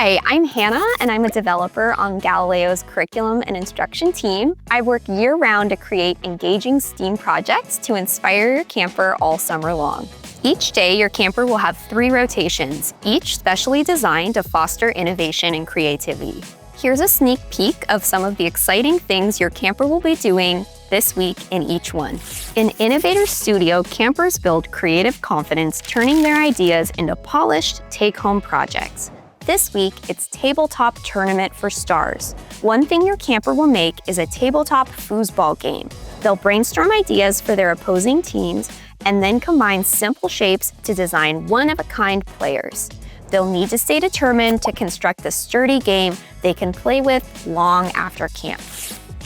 Hi, I'm Hannah, and I'm a developer on Galileo's curriculum and instruction team. I work year-round to create engaging STEAM projects to inspire your camper all summer long. Each day, your camper will have 3 rotations, each specially designed to foster innovation and creativity. Here's a sneak peek of some of the exciting things your camper will be doing this week in each one. In Innovator Studio, campers build creative confidence, turning their ideas into polished take-home projects. This week, it's Tabletop Tournament for Stars. One thing your camper will make is a tabletop foosball game. They'll brainstorm ideas for their opposing teams and then combine simple shapes to design one-of-a-kind players. They'll need to stay determined to construct a sturdy game they can play with long after camp.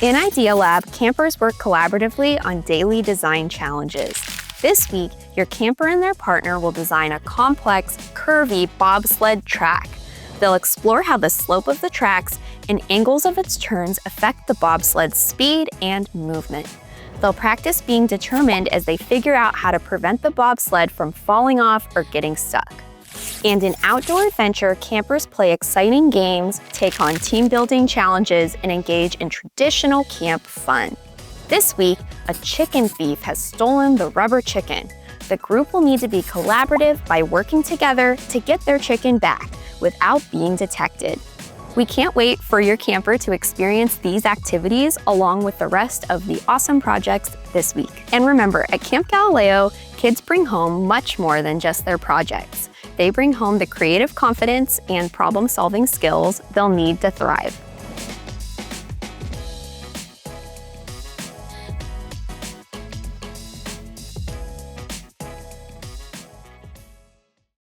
In Idea Lab, campers work collaboratively on daily design challenges. This week, your camper and their partner will design a complex, curvy bobsled track. They'll explore how the slope of the tracks and angles of its turns affect the bobsled's speed and movement. They'll practice being determined as they figure out how to prevent the bobsled from falling off or getting stuck. And in Outdoor Adventure, campers play exciting games, take on team-building challenges, and engage in traditional camp fun. This week, a chicken thief has stolen the rubber chicken. The group will need to be collaborative by working together to get their chicken back without being detected. We can't wait for your camper to experience these activities along with the rest of the awesome projects this week. And remember, at Camp Galileo, kids bring home much more than just their projects. They bring home the creative confidence and problem-solving skills they'll need to thrive.